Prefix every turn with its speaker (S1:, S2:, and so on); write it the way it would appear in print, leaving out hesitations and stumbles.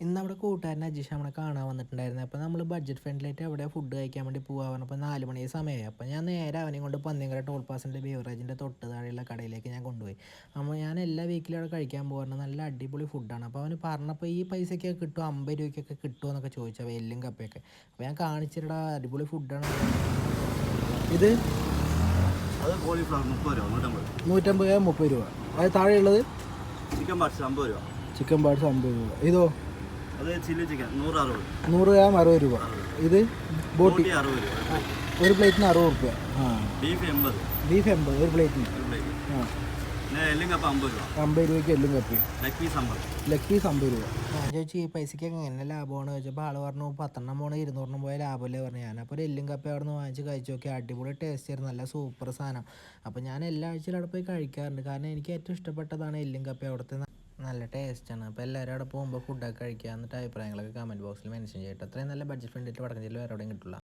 S1: ഇന്ന് അവിടെ കൂട്ടുകാരൻ അജീഷ് നമ്മളെ കാണാൻ വന്നിട്ടുണ്ടായിരുന്നു. അപ്പോൾ നമ്മൾ ബഡ്ജറ്റ് ഫ്രണ്ട്ലിയായിട്ട് അവിടെ ഫുഡ് കഴിക്കാൻ വേണ്ടി പോകാൻ പറഞ്ഞപ്പോൾ 4 മണി സമയമായി. അപ്പോൾ ഞാൻ നേരെ അവനെയും കൊണ്ട് പന്നിയങ്കര ടോൾ പാസിൻ്റെ ബീവറേജിൻ്റെ തൊട്ട് താഴെയുള്ള കടയിലേക്ക് ഞാൻ കൊണ്ടുപോയി. അപ്പോൾ ഞാൻ എല്ലാ വീക്കിലും അവിടെ കഴിക്കാൻ പോകാറുണ്ട്. നല്ല അടിപൊളി ഫുഡാണ്. അപ്പോൾ അവന് പറഞ്ഞപ്പോൾ ഈ പൈസയ്ക്കൊക്കെ കിട്ടും, 50 രൂപയ്ക്കൊക്കെ കിട്ടുമോ എന്നൊക്കെ ചോദിച്ചാൽ എല്ലും കപ്പയൊക്കെ. അപ്പോൾ ഞാൻ കാണിച്ചിട്ടാ അടിപൊളി ഫുഡാണ്. ഇത്
S2: അത് കോളിഫ്ലവർ 30 രൂപ
S1: 150 രൂപ 30 രൂപ. അത് താഴെയുള്ളത്
S2: ചിക്കൻ പാർട്സ് 50 രൂപ.
S1: ചിക്കൻ പാർട്സ് 50 രൂപ. ഇതോ
S2: അത് ചില്ലി ചിക്കൻ 160
S1: 100 ഗ്രാം 60 രൂപ. ഇത് ബോട്ടി
S2: 60 രൂപ.
S1: ഒരു പ്ലേറ്റിന് 60 രൂപ. ആ
S2: ബീഫ് 80.
S1: ബീഫ് 80 ഒരു പ്ലേറ്റിന്. ആ
S2: പിന്നെ എല്ലും കപ്പ 50 രൂപ.
S1: 50 രൂപയ്ക്ക് എല്ലും കപ്പി.
S2: Leg piece 50.
S1: ലെഗ് പീസ് 50 രൂപ. ഞാൻ ചോദിച്ചു ഈ പൈസയ്ക്ക് എങ്ങനെ ലാഭമാണ് ചോദിച്ചപ്പോൾ ആൾ പറഞ്ഞു 10 പോണ 200 പോയ ലാഭമല്ലേ പറഞ്ഞു. ഞാനപ്പോൾ ഒരു എല്ലും കപ്പ അവിടെ നിന്ന് വാങ്ങിച്ച് കഴിച്ചു നോക്കി. അടിപൊളി ടേസ്റ്റ് ആയിരുന്നു, നല്ല സൂപ്പർ സാധനം. അപ്പോൾ ഞാൻ എല്ലാ ആഴ്ചയിലും അവിടെ പോയി കഴിക്കാറുണ്ട്, കാരണം എനിക്ക് ഏറ്റവും ഇഷ്ടപ്പെട്ടതാണ് എല്ലും കപ്പ. അവിടുത്തെ നല്ല ടേസ്റ്റാണ്. അപ്പോൾ എല്ലാവരും അവിടെ പോകുമ്പോൾ ഫുഡൊക്കെ കഴിക്കുക, എന്നിട്ട് അഭിപ്രായങ്ങളൊക്കെ കമൻറ്റ് ബോക്സിൽ മെൻഷൻ ചെയ്യട്ടെ. അത്രയും നല്ല ബഡ്ജറ്റ് ഫ്രണ്ട്ലി വടക്കഞ്ചേരിയിൽ വേറെ എവിടെയും കിട്ടില്ല.